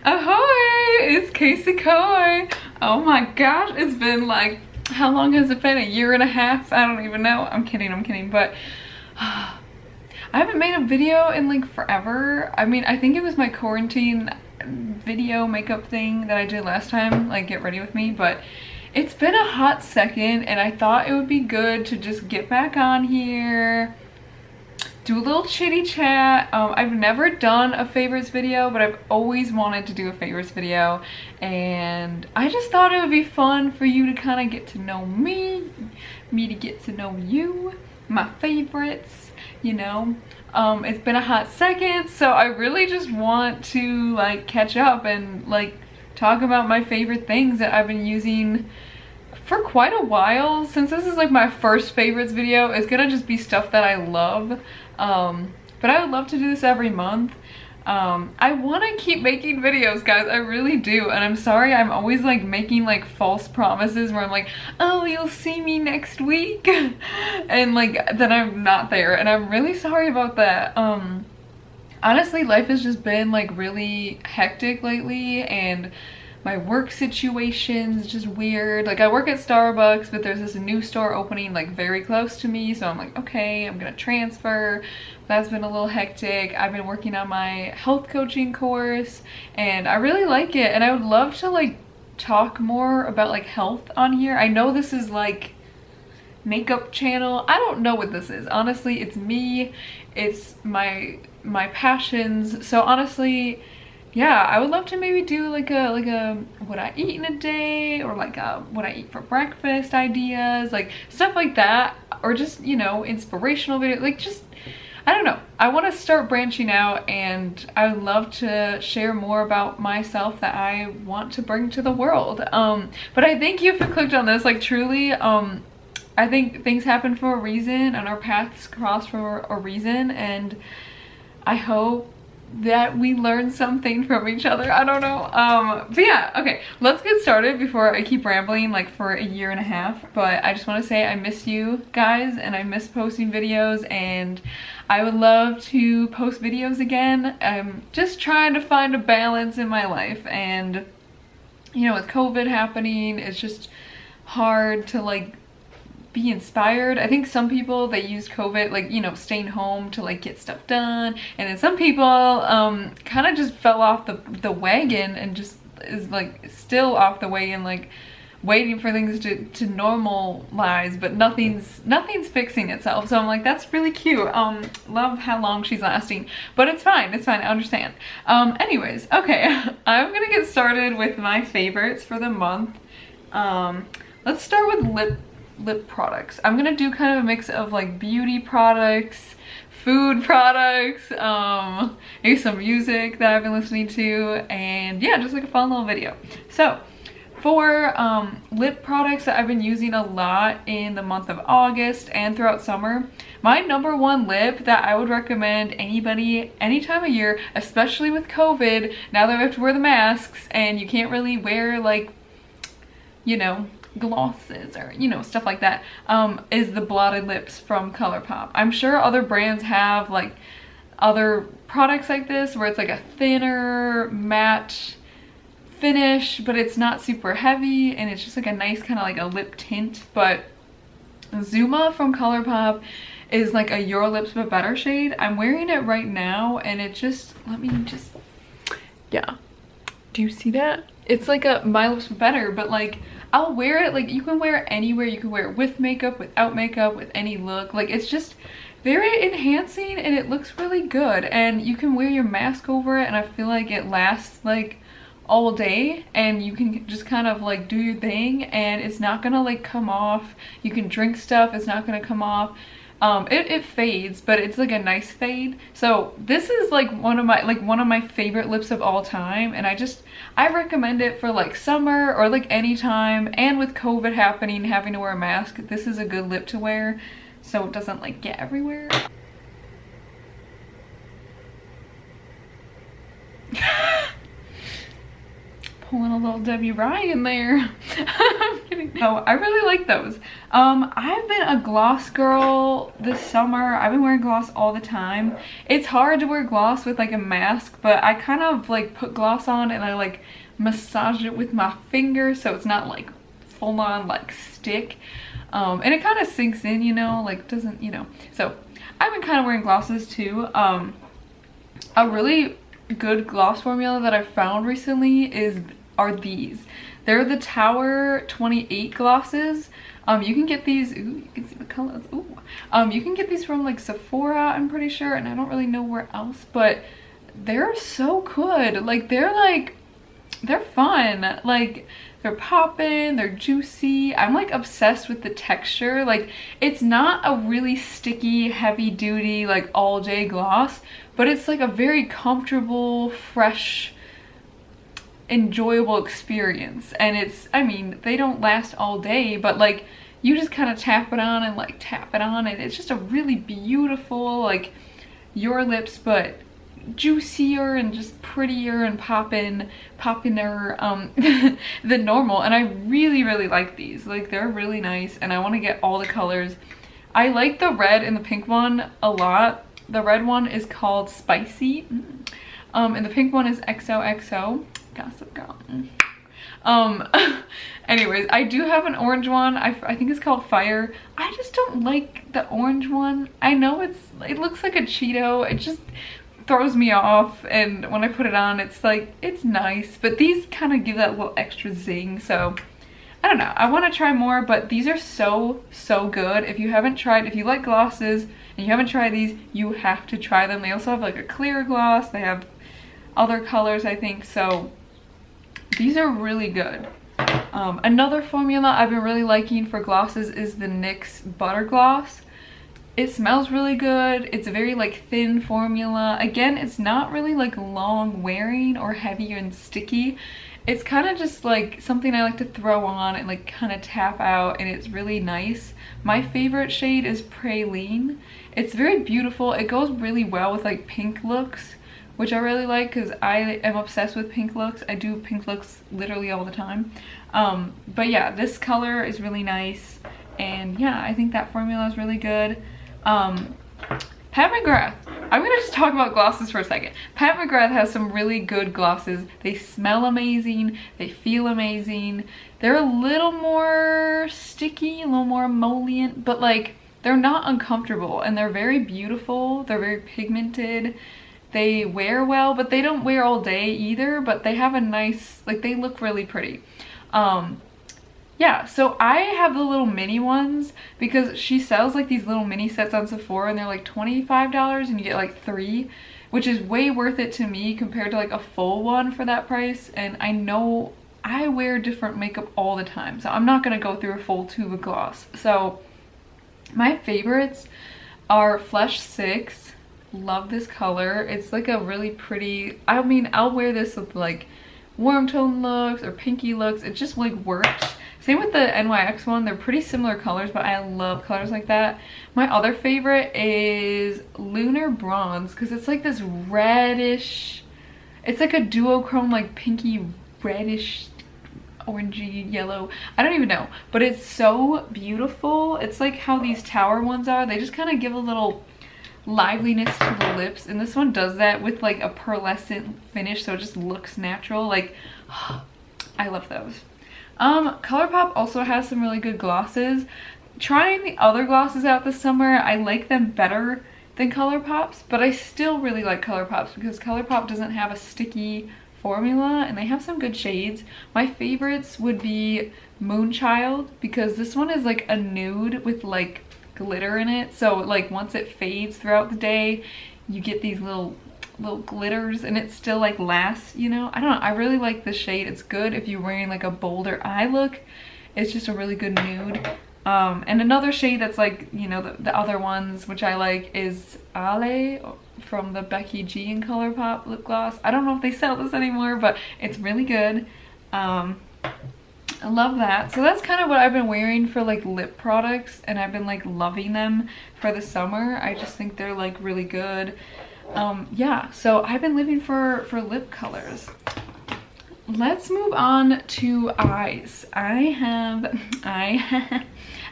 Ahoy! It's Kaysi Koi. Oh my gosh, it's been like, how long has it been? A year and a half? I don't even know. I'm kidding, but I haven't made a video in like forever. I mean, I think it was my quarantine video makeup thing that I did last time, like get ready with me, but it's been a hot second and I thought it would be good to just get back on here, do a little chitty chat. I've never done a favorites video, but I've always wanted to do a favorites video, and I just thought it would be fun for you to kind of get to know me to get to know you, my favorites, you know. It's been a hot second, so I really just want to like catch up and like talk about my favorite things that I've been using for quite a while. Since this is like my first favorites video, it's gonna just be stuff that I love, but I would love to do this every month. I want to keep making videos, guys, I really do, and I'm sorry I'm always like making like false promises where I'm like, oh, you'll see me next week and like then I'm not there, and I'm really sorry about that. Honestly, life has just been like really hectic lately, and my work situation's just weird. Like, I work at Starbucks, but there's this new store opening like very close to me, so I'm like, okay, I'm gonna transfer. That's been a little hectic. I've been working on my health coaching course and I really like it, and I would love to like talk more about like health on here. I know this is like makeup channel. I don't know what this is. Honestly, it's me. It's my passions. So honestly, yeah, I would love to maybe do like a what I eat in a day, or like a what I eat for breakfast ideas, like stuff like that, or just, you know, inspirational videos, like just, I don't know. I want to start branching out, and I would love to share more about myself that I want to bring to the world. But I thank you if you clicked on this, like truly, I think things happen for a reason and our paths cross for a reason, and I hope that we learn something from each other. I don't know. But yeah, okay, let's get started before I keep rambling like for a year and a half. But I just want to say I miss you guys, and I miss posting videos, and I would love to post videos again. I'm just trying to find a balance in my life, and you know, with COVID happening, it's just hard to like be inspired. I think some people, they use COVID, like, you know, staying home to like get stuff done, and then some people kind of just fell off the wagon and just is like still off the wagon, like waiting for things to normalize, but nothing's fixing itself. So I'm like, that's really cute. Love how long she's lasting, but it's fine, I understand. Anyways, okay, I'm gonna get started with my favorites for the month. Let's start with lip products. I'm gonna do kind of a mix of like beauty products, food products, maybe some music that I've been listening to, and yeah, just like a fun little video. So for lip products that I've been using a lot in the month of August and throughout summer, my number one lip that I would recommend anybody any time of year, especially with COVID, now that we have to wear the masks and you can't really wear like, you know, glosses or, you know, stuff like that, is the Blotted lips from Colourpop. I'm sure other brands have like other products like this where it's like a thinner matte finish, but it's not super heavy, and it's just like a nice kind of like a lip tint. But Zuma from Colourpop is like a Your Lips But Better shade. I'm wearing it right now, and it just, let me just, yeah, do you see that? It's like a My Lips But Better, but like I'll wear it, like you can wear it anywhere. You can wear it with makeup, without makeup, with any look. Like, it's just very enhancing, and it looks really good, and you can wear your mask over it, and I feel like it lasts like all day, and you can just kind of like do your thing, and it's not gonna like come off. You can drink stuff, it's not gonna come off. It fades, but it's like a nice fade. So this is like one of my favorite lips of all time, and I recommend it for like summer or like any time. And with COVID happening, having to wear a mask, this is a good lip to wear so it doesn't like get everywhere. Pulling a little Debbie Ryan there. I'm kidding. No, I really like those. I've been a gloss girl this summer. I've been wearing gloss all the time. It's hard to wear gloss with like a mask, but I kind of like put gloss on and I like massage it with my fingers so it's not like full on like stick. And it kind of sinks in, you know, like doesn't, you know. So I've been kind of wearing glosses too. A really good gloss formula that I found recently are these. They're the Tower 28 glosses. You can get these, ooh, you can see the colors, ooh. You can get these from like Sephora, I'm pretty sure, and I don't really know where else, but they're so good. Like they're fun. Like they're popping, they're juicy. I'm like obsessed with the texture. Like it's not a really sticky, heavy duty, like all day gloss, but it's like a very comfortable, fresh, enjoyable experience. And it's, I mean, they don't last all day, but like you just kind of tap it on and like tap it on, and it's just a really beautiful, like your lips, but juicier and just prettier and poppiner than normal. And I really like these. Like they're really nice, and I want to get all the colors. I like the red and the pink one a lot. The red one is called Spicy, and the pink one is XOXO. Gossip girl. Anyways, I do have an orange one. I think it's called Fire. I just don't like the orange one. I know it looks like a Cheeto. It just throws me off, and when I put it on, it's like, it's nice, but these kind of give that little extra zing. So I don't know, I want to try more, but these are so good. If you haven't tried, if you like glosses and you haven't tried these, you have to try them. They also have like a clear gloss. They have other colors, I think, so these are really good. Another formula I've been really liking for glosses is the NYX Butter Gloss. It smells really good. It's a very like thin formula. Again, it's not really like long wearing or heavy and sticky. It's kind of just like something I like to throw on and like kind of tap out, and it's really nice. My favorite shade is Praline. It's very beautiful. It goes really well with like pink looks, which I really like because I am obsessed with pink looks. I do pink looks literally all the time. But yeah, this color is really nice, and yeah, I think that formula is really good. Pat Mcgrath. I'm gonna just talk about glosses for a second. Pat Mcgrath has some really good glosses. They smell amazing. They feel amazing. They're a little more sticky, a little more emollient, but like they're not uncomfortable, and they're very beautiful. They're very pigmented. They wear well, but they don't wear all day either, but they have a nice, like they look really pretty. Yeah, so I have the little mini ones because she sells like these little mini sets on Sephora, and they're like $25 and you get like 3, which is way worth it to me compared to like a full one for that price. And I know I wear different makeup all the time, so I'm not gonna go through a full tube of gloss. So my favorites are Flesh 6. Love this color. It's like a really pretty, I mean, I'll wear this with like warm tone looks or pinky looks. It just like works. Same with the NYX one. They're pretty similar colors, but I love colors like that. My other favorite is Lunar Bronze because it's like this reddish, it's like a duochrome, like pinky reddish orangey yellow. I don't even know, but it's so beautiful. It's like how these Tower ones are. They just kind of give a little liveliness to the lips, and this one does that with like a pearlescent finish, so it just looks natural. Like, I love those. Colourpop also has some really good glosses. Trying the other glosses out this summer, I like them better than Colourpop's, but I still really like Colourpop's because Colourpop doesn't have a sticky formula, and they have some good shades. My favorites would be Moonchild because this one is like a nude with like glitter in it, so like once it fades throughout the day, you get these little glitters, and it still like lasts, you know. I don't know, I really like this shade. It's good if you're wearing like a bolder eye look. It's just a really good nude. And another shade that's like, you know, the other ones which I like is AHOY from the Becky G and Colourpop lip gloss. I don't know if they sell this anymore, but it's really good. I love that. So that's kind of what I've been wearing for like lip products, and I've been like loving them for the summer. I just think they're like really good. Yeah, so I've been living for lip colors. let's move on to eyes. I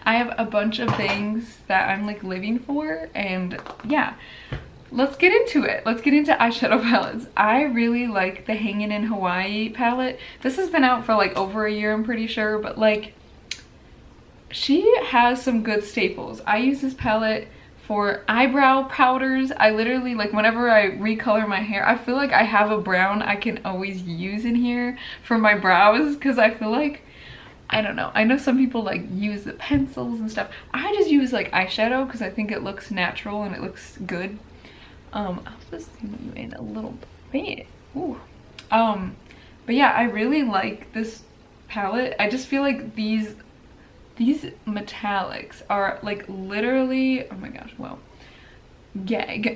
have a bunch of things that I'm like living for, and yeah, let's get into it. Let's get into eyeshadow palettes. I really like the Hangin' in Hawaii palette. This has been out for like over a year, I'm pretty sure, but like she has some good staples. I use this palette for eyebrow powders. I literally, like, whenever I recolor my hair, I feel like I have a brown I can always use in here for my brows, because I feel like, I don't know, I know some people like use the pencils and stuff. I just use like eyeshadow because I think it looks natural and it looks good. I'll just zoom you in a little bit. Ooh. But yeah, I really like this palette. I just feel like these metallics are like literally, oh my gosh, well, gag.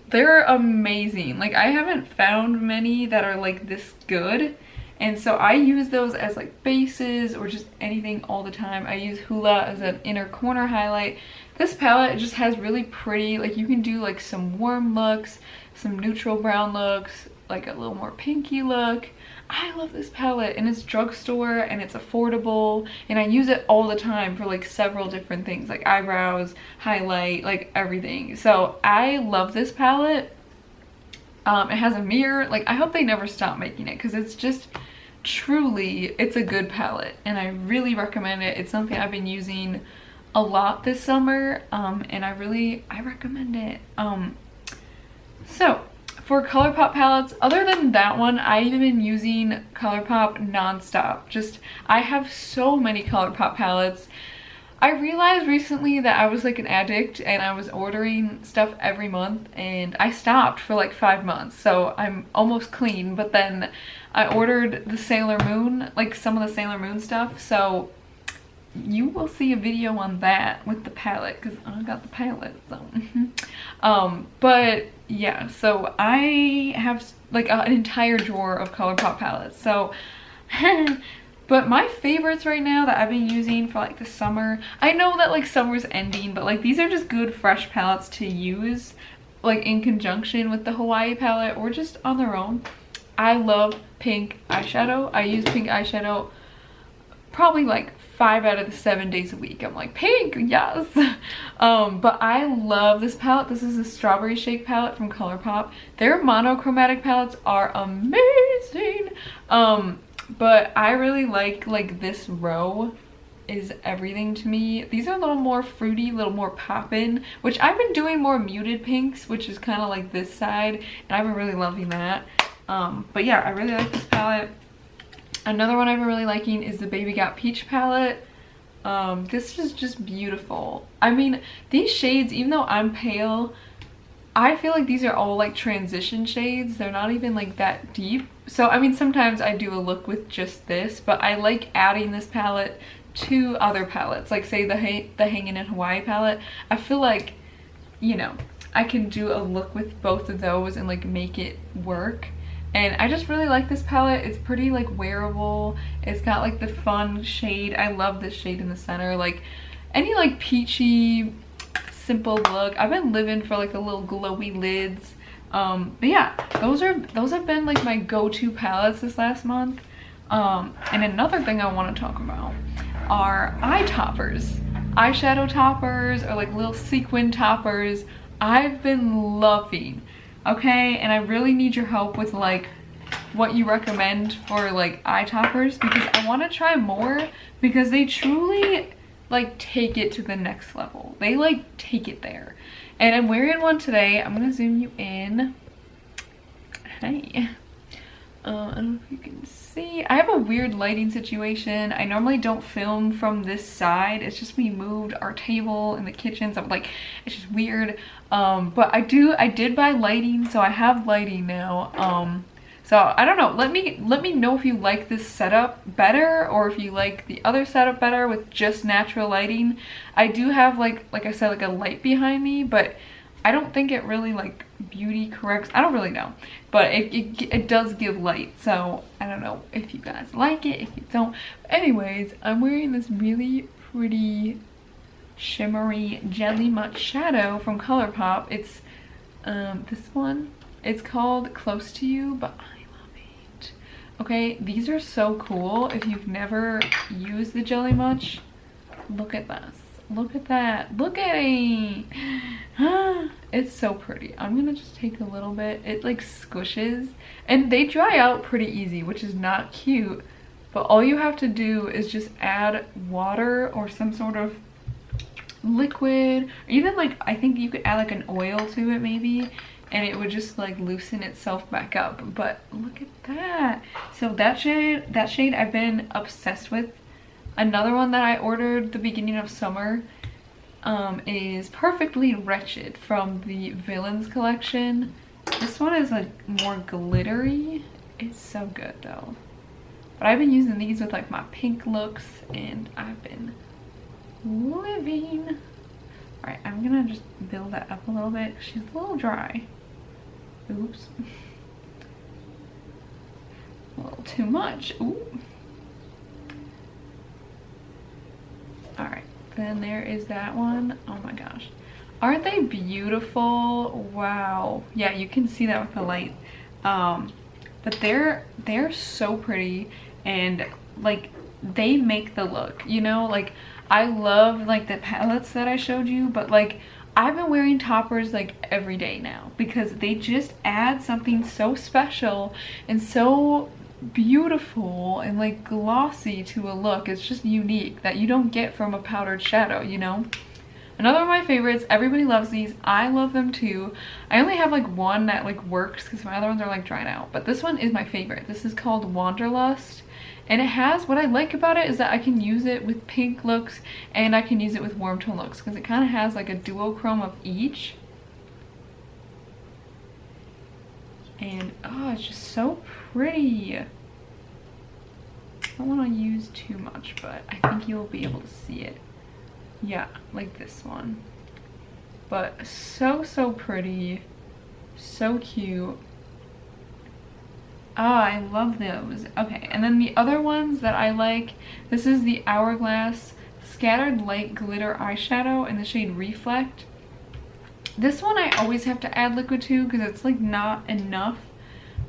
They're amazing. Like, I haven't found many that are like this good, and so I use those as like bases or just anything all the time. I use Hula as an inner corner highlight. This palette just has really pretty, like, you can do like some warm looks, some neutral brown looks, like a little more pinky look. I love this palette, and it's drugstore and it's affordable, and I use it all the time for like several different things, like eyebrows, highlight, like everything. So I love this palette. It has a mirror. Like, I hope they never stop making it, because it's just truly, it's a good palette and I really recommend it. It's something I've been using a lot this summer, and I recommend it. So for Colourpop palettes, other than that one, I've been using Colourpop nonstop. Just, I have so many Colourpop palettes. I realized recently that I was like an addict and I was ordering stuff every month, and I stopped for like 5 months. So I'm almost clean, but then I ordered the Sailor Moon, like some of the Sailor Moon stuff. So you will see a video on that with the palette, because I got the palette, so but yeah, so I have like an entire drawer of Colourpop palettes. So but my favorites right now that I've been using for like the summer, I know that like summer's ending, but like these are just good fresh palettes to use like in conjunction with the Hawaii palette or just on their own. I love pink eyeshadow. I use pink eyeshadow probably like 5 out of the 7 days a week. I'm like, pink, yes. But I love this palette. This is a Strawberry Shake palette from Colourpop. Their monochromatic palettes are amazing. But I really like this row is everything to me. These are a little more fruity, a little more poppin', which I've been doing more muted pinks, which is kind of like this side, and I've been really loving that. But yeah, I really like this palette. Another one I've been really liking is the Baby Got Peach palette. This is just beautiful. I mean, these shades, even though I'm pale, I feel like these are all like transition shades. They're not even like that deep. So I mean, sometimes I do a look with just this, but I like adding this palette to other palettes, like say the Hangin' in Hawaii palette. I feel like, you know, I can do a look with both of those and like make it work. And I just really like this palette. It's pretty like wearable. It's got like the fun shade. I love this shade in the center. Like any like peachy, simple look. I've been living for like the little glowy lids. But yeah, those have been like my go-to palettes this last month. And another thing I want to talk about are eye toppers. Eyeshadow toppers, or like little sequin toppers. I've been loving. Okay, and I really need your help with like what you recommend for like eye toppers, because I want to try more, because they truly like take it to the next level. They like take it there. And I'm wearing one today. I'm gonna zoom you in. Hey, I don't know if you can see. I have a weird lighting situation. I normally don't film from this side. It's just we moved our table in the kitchen, so I'm like, it's just weird. But I did buy lighting, so I have lighting now. So I don't know, let me know if you like this setup better, or if you like the other setup better with just natural lighting. I do have like I said, like a light behind me, but I don't think it really like beauty corrects. I don't really know, but it does give light. So I don't know if you guys like it, if you don't. Anyways, I'm wearing this really pretty shimmery jelly mutt shadow from Colourpop. It's this one. It's called Close to You, but I love it. Okay, these are so cool. If you've never used the jelly much, look at this. Look at that. Look at it. It's so pretty. I'm gonna just take a little bit. It like squishes and they dry out pretty easy, which is not cute. But all you have to do is just add water or some sort of liquid, or even like, I think you could add like an oil to it maybe, and it would just like loosen itself back up. But look at that. So that shade I've been obsessed with. Another one that I ordered the beginning of summer is Perfectly Wretched from the Villains collection. This one is like more glittery. It's so good though. But I've been using these with like my pink looks and I've been living. Alright, I'm gonna just build that up a little bit. She's a little dry. Oops. A little too much. Ooh. Alright, then there is that one. Oh my gosh. Aren't they beautiful? Wow. Yeah, you can see that with the light. But they're so pretty, and like they make the look, you know? Like I love like the palettes that I showed you, but like I've been wearing toppers like every day now because they just add something so special and so beautiful and like glossy to a look. It's just unique that you don't get from a powdered shadow, you know? Another one of my favorites. Everybody loves these. I love them too. I only have like one that like works because my other ones are like dried out, but this one is my favorite. This is called Wanderlust, and it has, what I like about it is that I can use it with pink looks and I can use it with warm tone looks because it kind of has like a duochrome of each. And oh, it's just so pretty. I don't want to use too much, but I think you'll be able to see it. Yeah, like this one. But so pretty. So cute. Ah, I love those. Okay, and then the other ones that I like, this is the Hourglass Scattered Light Glitter Eyeshadow in the shade Reflect. This one I always have to add liquid to because it's like not enough.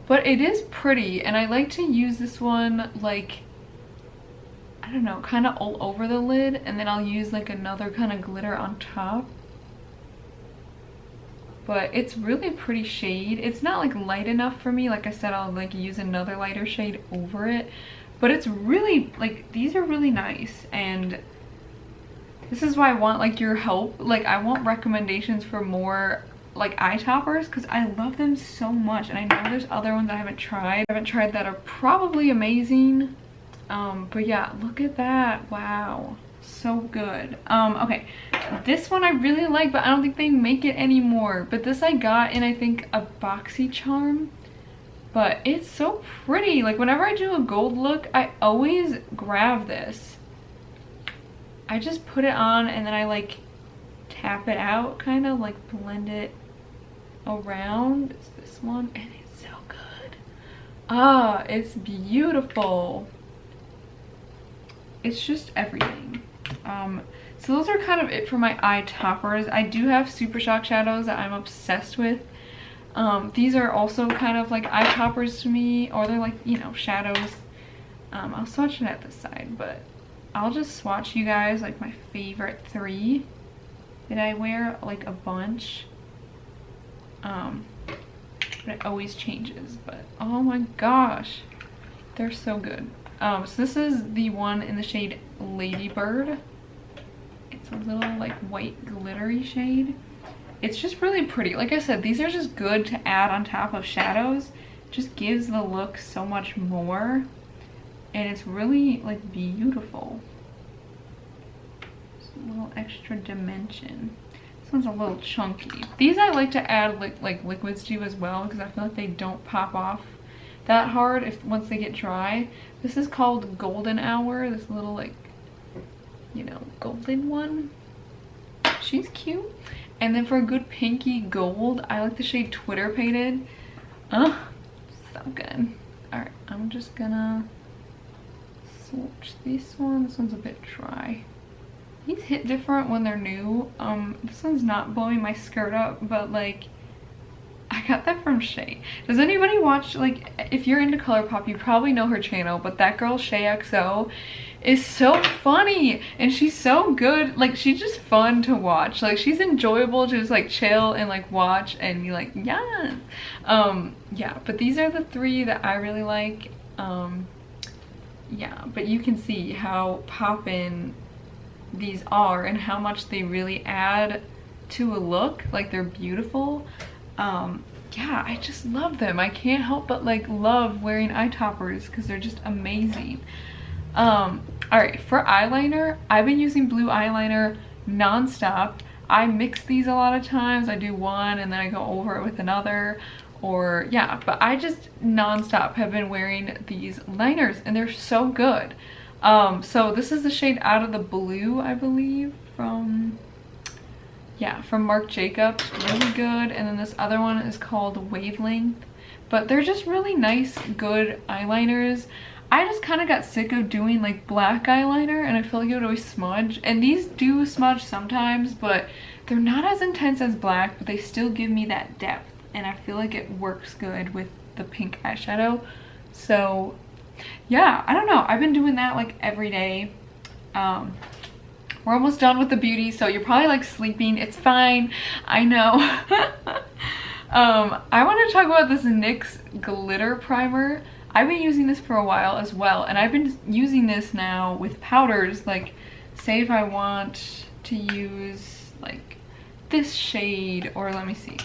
But it is pretty, and I like to use this one like, I don't know, kind of all over the lid, and then I'll use like another kind of glitter on top. But it's really pretty shade. It's not like light enough for me. Like I said, I'll like use another lighter shade over it. But it's really, like, these are really nice, and this is why I want like your help. Like I want recommendations for more like eye toppers because I love them so much, and I know there's other ones I haven't tried that are probably amazing. But yeah, look at that. Wow, so good. Okay, this one I really like, but I don't think they make it anymore. But this I got in, I think, a boxy charm, but it's so pretty. Like whenever I do a gold look, I always grab this. I just put it on and then I like tap it out, kind of like blend it around. It's this one, and it's so good. Ah, it's beautiful. It's just everything. So those are kind of it for my eye toppers. I do have Super Shock shadows that I'm obsessed with. These are also kind of like eye toppers to me, or they're like, you know, shadows. I'll swatch it at this side, but I'll just swatch you guys like my favorite 3 that I wear like a bunch. But it always changes, but oh my gosh, they're so good. So this is the one in the shade Ladybird. It's a little like white glittery shade. It's just really pretty. Like I said, these are just good to add on top of shadows. It just gives the look so much more, and it's really like beautiful. Just a little extra dimension. This one's a little chunky. These I like to add like liquids to as well because I feel like they don't pop off that hard once they get dry. This is called Golden Hour, this little like, you know, golden one. She's cute. And then for a good pinky gold, I like the shade Twitter Painted. So good. Alright, I'm just gonna swatch this one. This one's a bit dry. These hit different when they're new. This one's not blowing my skirt up, but like I got that from Shay. Does anybody watch, like, if you're into Colourpop, you probably know her channel, but that girl, xoxo, is so funny and she's so good. Like, she's just fun to watch. Like, she's enjoyable to just like chill and like watch and be like, yes. Yeah, but these are the three that I really like. Yeah, but you can see how poppin' these are and how much they really add to a look. Like, they're beautiful. Yeah, I just love them. I can't help but like love wearing eye toppers because they're just amazing. All right, for eyeliner, I've been using blue eyeliner non-stop. I mix these a lot of times. I do one and then I go over it with another, or yeah, but I just non-stop have been wearing these liners and they're so good. So this is the shade Out of the Blue, I believe, from Marc Jacobs, really good. And then this other one is called Wavelength, but they're just really nice, good eyeliners. I just kind of got sick of doing like black eyeliner and I feel like it would always smudge, and these do smudge sometimes, but they're not as intense as black, but they still give me that depth and I feel like it works good with the pink eyeshadow. So yeah, I don't know, I've been doing that like every day. We're almost done with the beauty, so you're probably like sleeping. It's fine, I know. I want to talk about this NYX glitter primer. I've been using this for a while as well, and I've been using this now with powders. Like, say if I want to use like this shade, or let me see,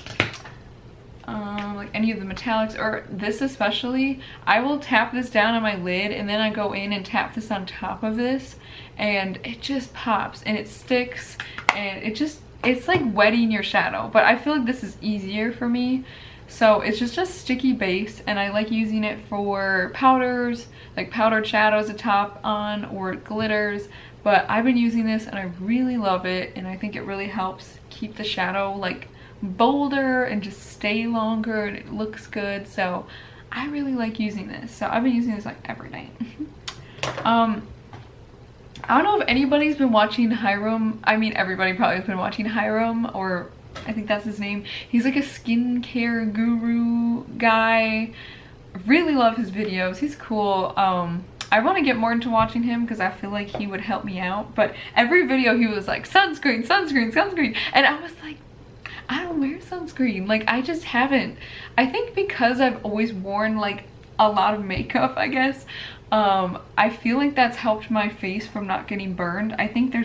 like any of the metallics, or this especially, I will tap this down on my lid and then I go in and tap this on top of this, and it just pops and it sticks, and it's like wetting your shadow. But I feel like this is easier for me. So it's just a sticky base, and I like using it for powders, like powdered shadows to top on, or glitters. But I've been using this and I really love it, and I think it really helps keep the shadow like bolder and just stay longer, and it looks good. So I really like using this. So I've been using this like every night. I don't know if anybody's been watching Hiram. I mean, everybody probably has been watching Hiram, or I think that's his name. He's like a skincare guru guy. Really love his videos. He's cool. I want to get more into watching him because I feel like he would help me out. But every video he was like, sunscreen, sunscreen, sunscreen. And I was like, I don't wear sunscreen. Like, I just haven't. I think because I've always worn like a lot of makeup, I guess. I feel like that's helped my face from not getting burned. I think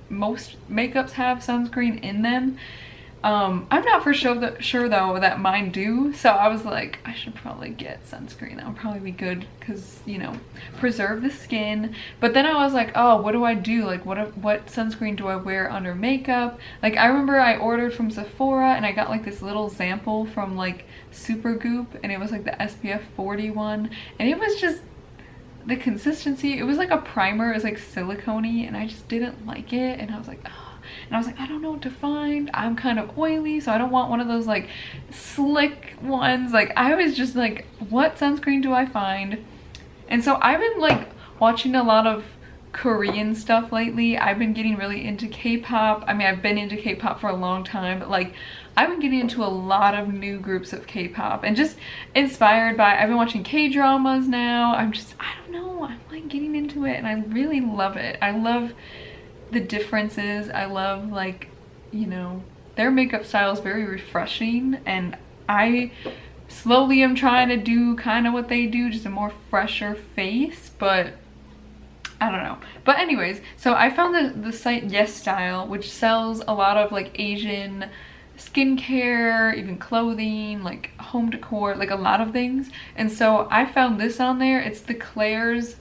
most makeups have sunscreen in them. I'm not for sure though that mine do, so I was like, I should probably get sunscreen. That would probably be good because, you know, preserve the skin. But then I was like, oh, what do I do? Like, what sunscreen do I wear under makeup? Like, I remember I ordered from Sephora and I got like this little sample from like Supergoop, and it was like the SPF 40 one, and it was just the consistency. It was like a primer. It was like silicone-y, and I just didn't like it, and I was like, oh. And I was like, I don't know what to find. I'm kind of oily, so I don't want one of those like slick ones. Like, I was just like, what sunscreen do I find? And so I've been like watching a lot of Korean stuff lately. I've been getting really into K-pop. I mean, I've been into K-pop for a long time, but like I've been getting into a lot of new groups of K-pop, and just inspired by, I've been watching K-dramas now. I don't know, I'm like getting into it and I really love it. I love the differences. I love, like, you know, their makeup style is very refreshing, and I slowly am trying to do kind of what they do, just a more fresher face, but I don't know. But anyways, so I found the site Yes Style, which sells a lot of like Asian skincare, even clothing, like home decor, like a lot of things. And so I found this on there. It's the Klairs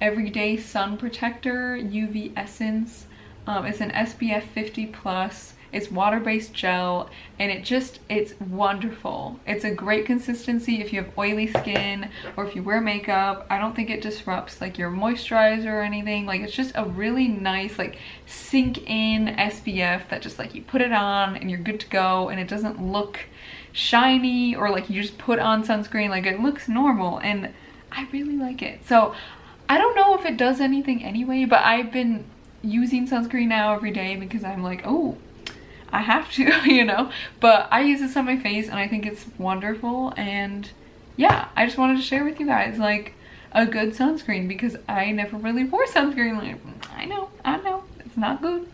Everyday Sun Protector UV Essence. It's an SPF 50 plus. It's water-based gel, and it's wonderful. It's a great consistency if you have oily skin or if you wear makeup. I don't think it disrupts like your moisturizer or anything. Like, it's just a really nice like sink in SPF that just like you put it on and you're good to go, and it doesn't look shiny or like you just put on sunscreen. Like, it looks normal, and I really like it. So I don't know if it does anything anyway, but I've been using sunscreen now every day because I'm like, oh, I have to, you know, but I use this on my face and I think it's wonderful. And yeah, I just wanted to share with you guys like a good sunscreen because I never really wore sunscreen. Like, I know, it's not good,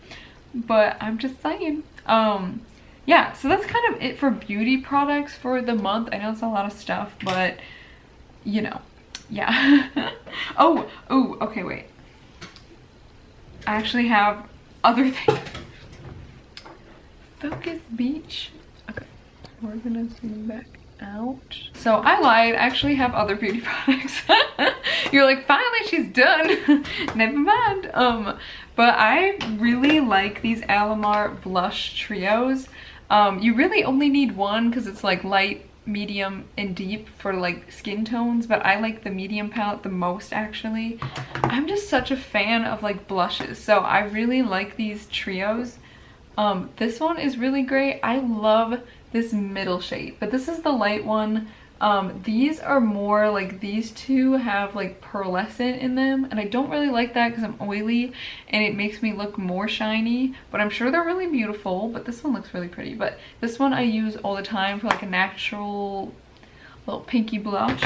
but I'm just saying. Yeah, so that's kind of it for beauty products for the month. I know it's a lot of stuff, but you know, yeah. Oh, okay, wait. I actually have other things. Focus Beach. Okay, we're gonna zoom back out. So I lied, I actually have other beauty products. You're like, finally she's done. Never mind. But I really like these Alamar blush trios. You really only need one because it's like light, medium, and deep for like skin tones, but I like the medium palette the most actually. I'm just such a fan of like blushes, so I really like these trios. This one is really great. I love this middle shade, but this is the light one. These are more like, these two have like pearlescent in them, and I don't really like that because I'm oily and it makes me look more shiny, but I'm sure they're really beautiful. But this one looks really pretty. But this one I use all the time for like a natural little pinky blush.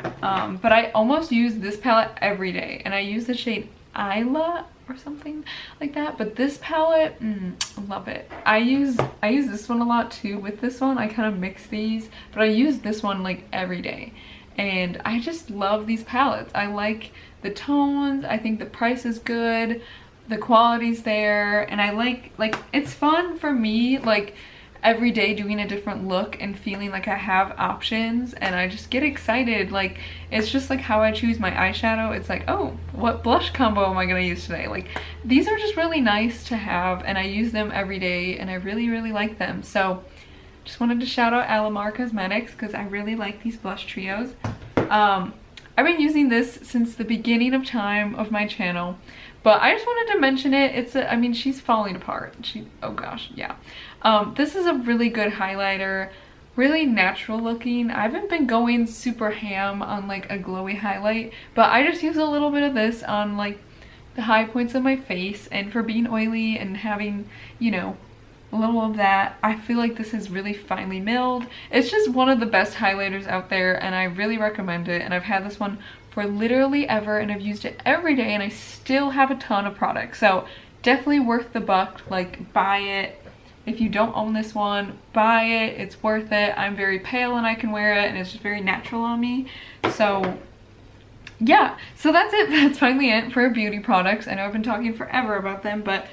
But I almost use this palette every day, and I use the shade Isla or something like that. But this palette, I love it. I use this one a lot too. With this one I kind of mix these, but I use this one like every day, and I just love these palettes. I like the tones, I think the price is good, the quality's there, and I like it's fun for me like every day doing a different look and feeling like I have options, and I just get excited. Like, it's just like how I choose my eyeshadow. It's like, oh, what blush combo am I gonna use today? Like, these are just really nice to have, and I use them every day, and I really like them. So just wanted to shout out Alamar Cosmetics because I really like these blush trios. I've been using this since the beginning of time of my channel, but I just wanted to mention it. I mean, she's falling apart. Oh gosh, yeah. This is a really good highlighter, really natural looking. I haven't been going super ham on like a glowy highlight, but I just use a little bit of this on like the high points of my face, and for being oily and having, you know, a little of that, I feel like this is really finely milled. It's just one of the best highlighters out there, and I really recommend it. And I've had this one for literally ever, and I've used it every day, and I still have a ton of products. So definitely worth the buck. Like, buy it. If you don't own this one, buy it. It's worth it. I'm very pale and I can wear it, and it's just very natural on me. So yeah, so that's it. That's finally it for beauty products. I know I've been talking forever about them, but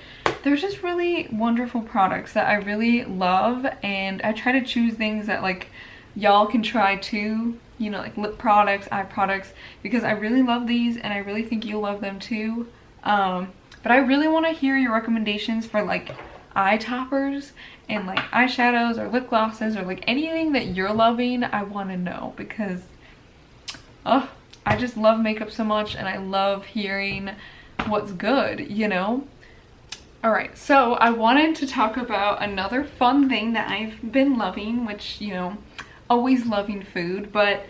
they're just really wonderful products that I really love, and I try to choose things that like y'all can try too, you know, like lip products, eye products, because I really love these and I really think you'll love them too. But I really want to hear your recommendations for like eye toppers and like eyeshadows or lip glosses or like anything that you're loving. I want to know, because I just love makeup so much, and I love hearing what's good, you know. Alright, so I wanted to talk about another fun thing that I've been loving, which, you know, always loving food, but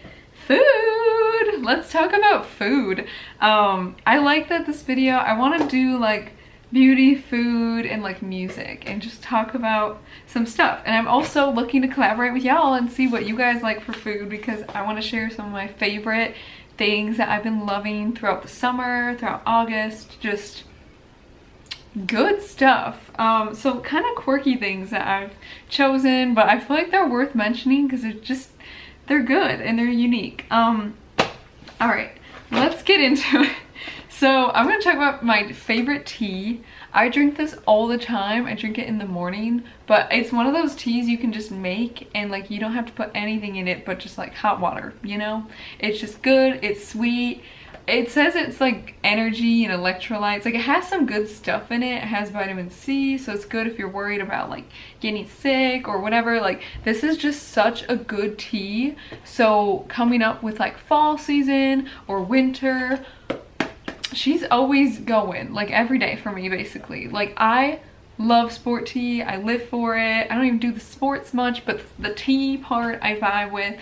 food! Let's talk about food. I like that this video, I want to do like beauty, food, and like music, and just talk about some stuff. And I'm also looking to collaborate with y'all and see what you guys like for food, because I want to share some of my favorite things that I've been loving throughout the summer, throughout August, just good stuff. So kind of quirky things that I've chosen, but I feel like they're worth mentioning because they're good and they're unique. All right, let's get into it. So I'm going to talk about my favorite tea. I drink this all the time. I drink it in the morning, but it's one of those teas you can just make, and like you don't have to put anything in it but just like hot water, you know? It's just good, it's sweet. It says it's like energy and electrolytes. Like, it has some good stuff in it. It has vitamin C, so it's good if you're worried about like getting sick or whatever. Like, this is just such a good tea. So coming up with like fall season or winter, she's always going, like every day for me basically. Like, I love sport tea. I live for it. I don't even do the sports much, but the tea part I vibe with.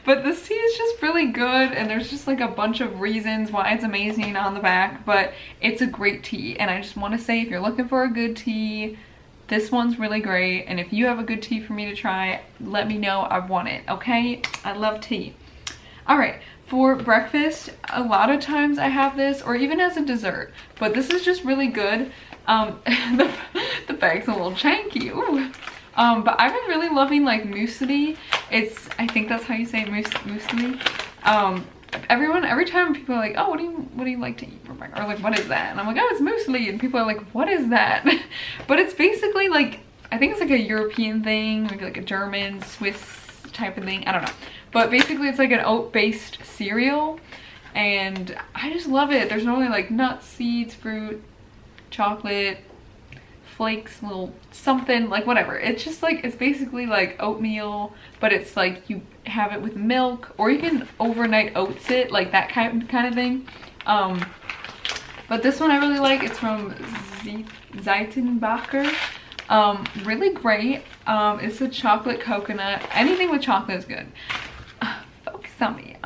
But this tea is just really good, and there's just like a bunch of reasons why it's amazing on the back, but it's a great tea. And I just want to say, if you're looking for a good tea, This one's really great, and if you have a good tea for me to try, let me know. I want it, okay? I love tea. All right, for breakfast, a lot of times I have this, or even as a dessert, but this is just really good. The bag's a little janky, ooh. But I've been really loving like muesli. I think that's how you say muesli. Every time people are like, oh, what do you like to eat for breakfast? Or like, what is that? And I'm like, oh, it's muesli. And people are like, what is that? But it's basically like, I think it's like a European thing, maybe like a German, Swiss type of thing. I don't know. But basically it's like an oat-based cereal. And I just love it. There's normally like nuts, seeds, fruit, chocolate, flakes, little something, like whatever. It's just like, it's basically like oatmeal, but it's like you have it with milk, or you can overnight oats it, like that kind of thing. But this one I really like. It's from Zeitenbacher. Really great. It's a chocolate coconut. Anything with chocolate is good. Focus on me.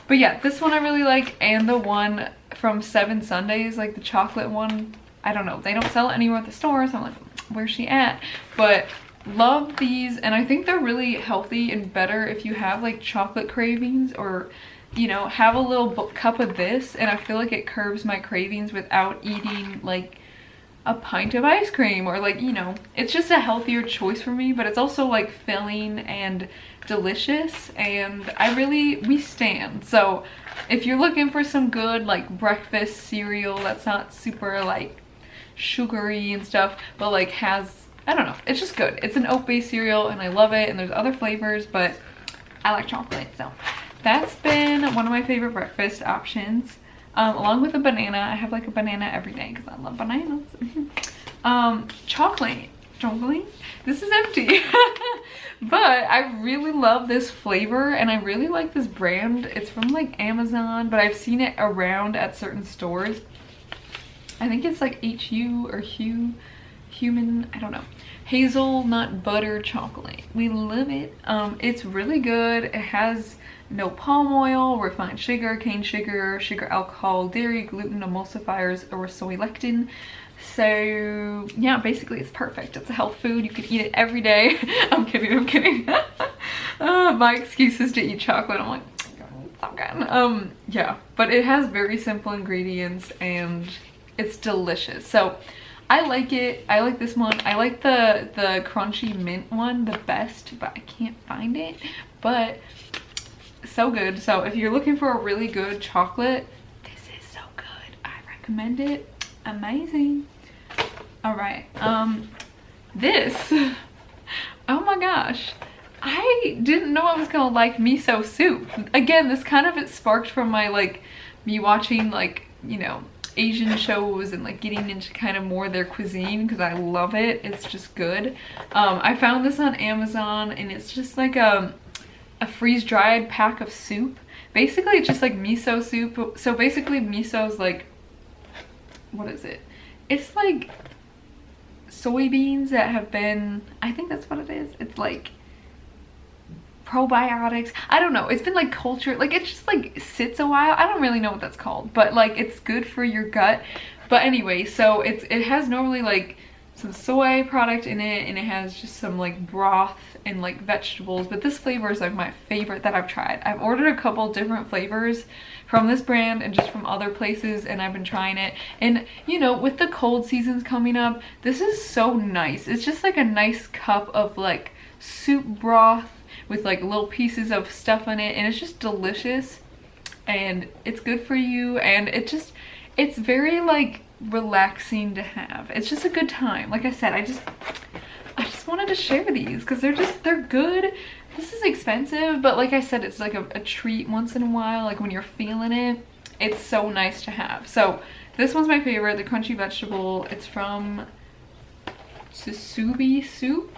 But yeah, this one I really like, and the one from 7 Sundays, like the chocolate one. I don't know, they don't sell it anywhere at the store, so I'm like, where's she at? But love these, and I think they're really healthy and better if you have like chocolate cravings, or you know, have a little cup of this, and I feel like it curbs my cravings without eating like a pint of ice cream, or like, you know, it's just a healthier choice for me, but it's also like filling and delicious, and we stand. So if you're looking for some good like breakfast cereal that's not super like sugary and stuff, but like has, I don't know, it's just good. It's an oat-based cereal and I love it, and there's other flavors, but I like chocolate. So that's been one of my favorite breakfast options, along with a banana. I have like a banana every day because I love bananas. Chocolate, this is empty. But I really love this flavor, and I really like this brand. It's from like Amazon, but I've seen it around at certain stores. I think it's like HU or Human, I don't know. Hazelnut butter chocolate. We love it. It's really good. It has no palm oil, refined sugar, cane sugar, sugar alcohol, dairy, gluten, emulsifiers, or soy lectin. So yeah, basically it's perfect. It's a health food. You can eat it every day. I'm kidding. My excuse is to eat chocolate. I'm like, stop getting. Yeah, but it has very simple ingredients and it's delicious. So I like it. I like this one. I like the crunchy mint one the best, but I can't find it. But so good. So if you're looking for a really good chocolate, this is so good. I recommend it. Amazing. All right, this, oh my gosh, I didn't know I was gonna like miso soup. Again, this kind of, it sparked from my like me watching like, you know, Asian shows and like getting into kind of more their cuisine, because I love it. It's just good. I found this on Amazon, and it's just like a freeze-dried pack of soup. Basically it's just like miso soup. So basically miso's like, what is it? It's like soybeans that have been, I think that's what it is. It's like probiotics. I don't know. It's been like cultured, like it just like sits a while. I don't really know what that's called, but like it's good for your gut. But anyway, so it has normally like some soy product in it, and it has just some like broth and like vegetables, but this flavor is like my favorite that I've tried. I've ordered a couple different flavors from this brand and just from other places, and I've been trying it. And you know, with the cold seasons coming up, this is so nice. It's just like a nice cup of like soup broth with like little pieces of stuff in it, and it's just delicious, and it's good for you, and it's very like relaxing to have. It's just a good time. Like I said, I just wanted to share these because they're good. This is expensive, but like I said, it's like a treat once in a while. Like when you're feeling it, it's so nice to have. So this one's my favorite, the crunchy vegetable. It's from Susubi soup.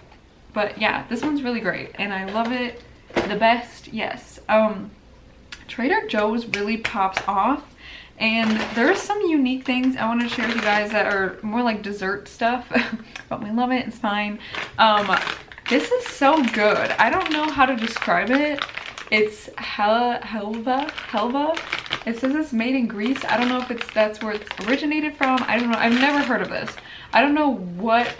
But yeah, this one's really great and I love it the best. Yes. Trader Joe's really pops off, and there's some unique things I want to share with you guys that are more like dessert stuff, but we love it. It's fine. This is so good. I don't know how to describe it. It's helva. It says it's made in Greece. I don't know if that's where it's originated from. I don't know. I've never heard of this. I don't know what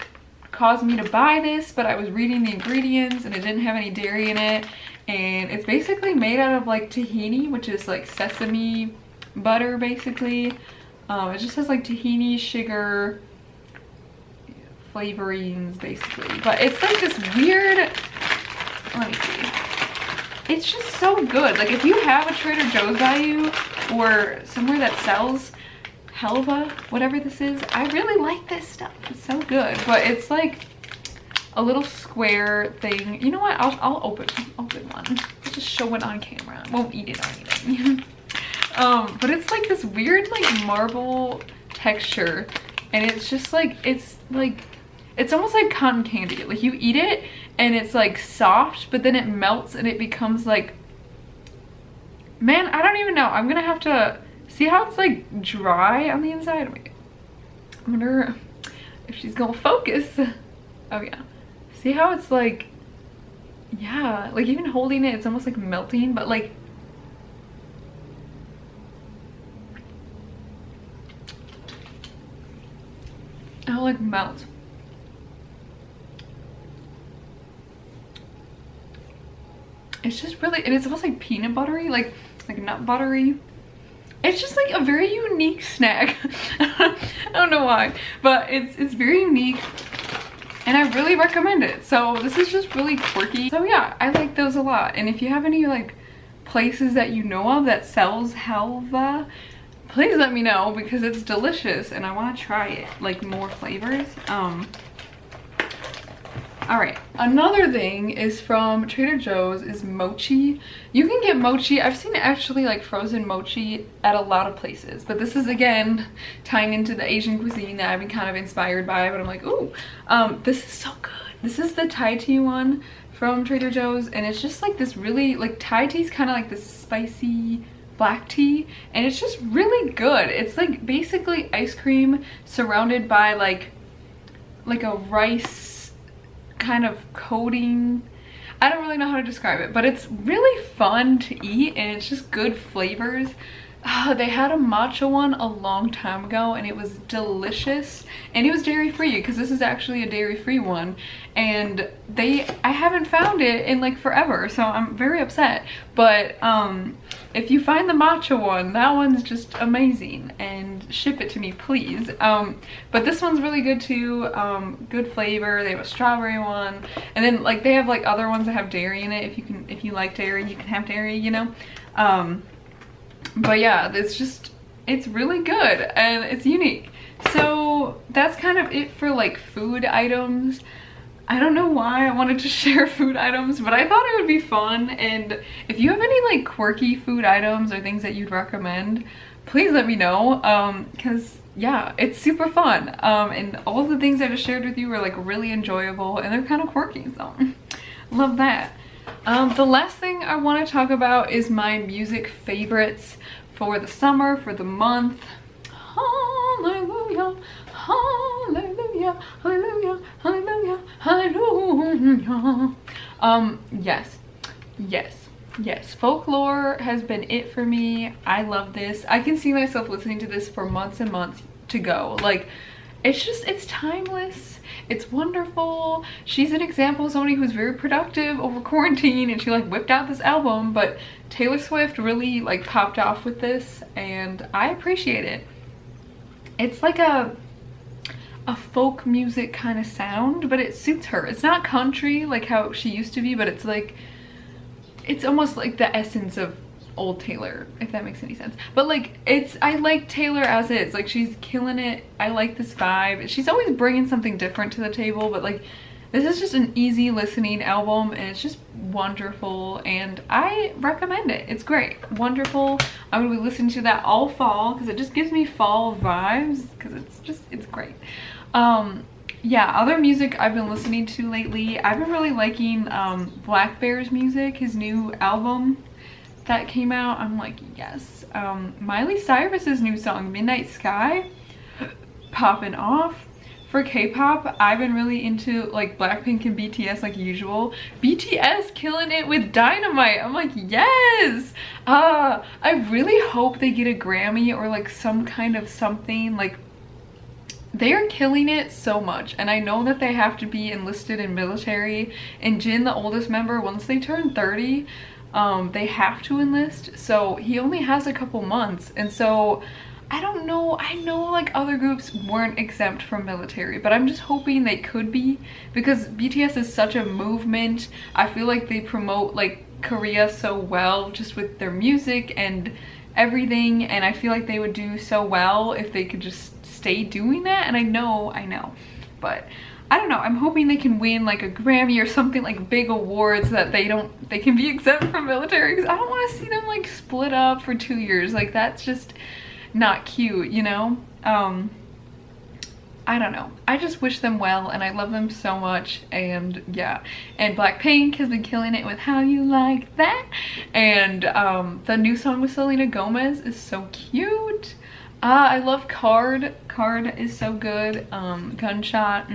caused me to buy this, but I was reading the ingredients and it didn't have any dairy in it. And it's basically made out of like tahini, which is like sesame butter basically. It just has like tahini, sugar, flavorings basically. But it's like this weird, let me see. It's just so good. Like if you have a Trader Joe's by you or somewhere that sells halva, whatever this is, I really like this stuff. It's so good. But it's like a little square thing. You know what? I'll open one. I'll just show it on camera. I won't eat it or anything. But it's like this weird like marble texture, and it's just like it's almost like cotton candy. Like you eat it and it's like soft, but then it melts and it becomes like, man, I don't even know. I'm gonna have to see how it's like dry on the inside. Wait, I wonder if she's gonna focus. Oh yeah, see how it's like, yeah, like even holding it, it's almost like melting, but like it'll like melt. It's just really, and it's almost like peanut buttery, like nut buttery. It's just like a very unique snack. I don't know why, but it's very unique and I really recommend it. So this is just really quirky. So yeah, I like those a lot. And if you have any like places that you know of that sells halva, please let me know because it's delicious and I want to try it, like more flavors. All right, another thing is from Trader Joe's is mochi. You can get mochi. I've seen actually like frozen mochi at a lot of places, but this is again tying into the Asian cuisine that I've been kind of inspired by, but I'm like, ooh, this is so good. This is the Thai tea one from Trader Joe's, and it's just like this really, like Thai tea is kind of like this spicy black tea, and it's just really good. It's like basically ice cream surrounded by like a rice kind of coating. I don't really know how to describe it, but it's really fun to eat and it's just good flavors. They had a matcha one a long time ago and it was delicious, and it was dairy free because this is actually a dairy free one, and I haven't found it in like forever, so I'm very upset. But if you find the matcha one, that one's just amazing, and ship it to me please. But this one's really good too. Good flavor. They have a strawberry one, and then like they have like other ones that have dairy in it. If you like dairy, you can have dairy, you know. But yeah, it's really good and it's unique. So that's kind of it for like food items. I don't know why I wanted to share food items, but I thought it would be fun. And if you have any like quirky food items or things that you'd recommend, please let me know, because yeah, it's super fun. And all of the things I just shared with you were like really enjoyable and they're kind of quirky, so love that. The last thing I want to talk about is my music favorites for the summer, for the month. Hallelujah, hallelujah, hallelujah, hallelujah, hallelujah. Yes, folklore has been it for me. I love this. I can see myself listening to this for months and months to go. Like, it's timeless. It's wonderful. She's an example of somebody who's very productive over quarantine, and she like whipped out this album. But Taylor Swift really like popped off with this, and I appreciate it. It's like a folk music kind of sound, but it suits her. It's not country like how she used to be, but it's like, it's almost like the essence of old Taylor, if that makes any sense. But like, I like Taylor as is. Like, she's killing it. I like this vibe. She's always bringing something different to the table, but like, this is just an easy listening album, and it's just wonderful, and I recommend it. It's great. Wonderful. I'm gonna be listening to that all fall because it just gives me fall vibes, because it's great. Yeah, other music I've been listening to lately, I've been really liking Black Bear's music, his new album that came out. I'm like, yes. Miley Cyrus's new song, Midnight Sky, popping off. For K-pop, I've been really into like Blackpink and BTS like usual. BTS killing it with Dynamite. I'm like, yes. I really hope they get a Grammy or like some kind of something. Like, they are killing it so much, and I know that they have to be enlisted in military, and Jin, the oldest member, once they turn 30, they have to enlist, so he only has a couple months. And so I don't know, I know like other groups weren't exempt from military, but I'm just hoping they could be, because BTS is such a movement. I feel like they promote like Korea so well just with their music and everything, and I feel like they would do so well if they could just stay doing that. And I know, but I don't know, I'm hoping they can win like a Grammy or something, like big awards, that they can be exempt from military, because I don't want to see them like split up for 2 years. Like that's just not cute, you know? I don't know, I just wish them well, and I love them so much. And yeah, and Blackpink has been killing it with How You Like That, and the new song with Selena Gomez is so cute. I love Card is so good. Gunshot,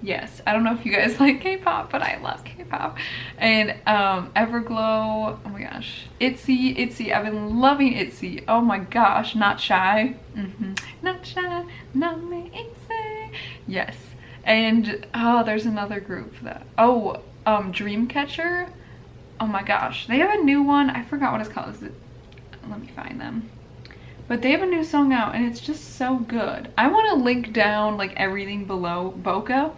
yes, I don't know if you guys like K-pop, but I love K-pop. And Everglow, oh my gosh, Itzy, I've been loving Itzy. Oh my gosh, Not Shy, Not Shy, not me, Itzy, yes. And there's another group that, Dreamcatcher, oh my gosh, they have a new one, I forgot what it's called. Let me find them. But they have a new song out, and it's just so good. I want to link down like everything below. Boca,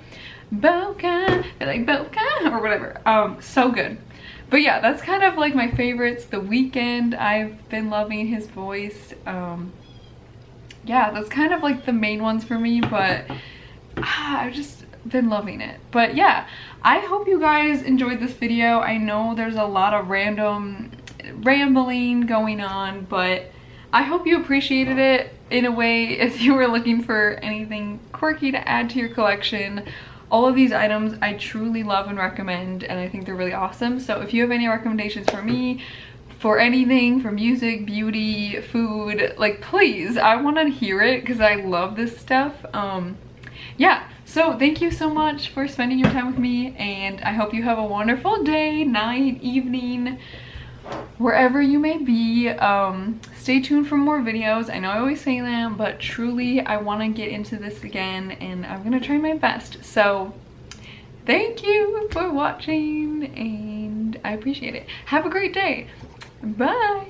like Boca or whatever. So good. But yeah, that's kind of like my favorites. The Weeknd, I've been loving his voice. Yeah, that's kind of like the main ones for me, but I've just been loving it. But yeah, I hope you guys enjoyed this video. I know there's a lot of random rambling going on, but I hope you appreciated it in a way. If you were looking for anything quirky to add to your collection, all of these items I truly love and recommend, and I think they're really awesome. So if you have any recommendations for me, for anything, for music, beauty, food, like please, I want to hear it because I love this stuff. Yeah, so thank you so much for spending your time with me, and I hope you have a wonderful day, night, evening, wherever you may be. Stay tuned for more videos. I know I always say that, but truly I want to get into this again, and I'm gonna try my best. So thank you for watching, and I appreciate it. Have a great day. Bye.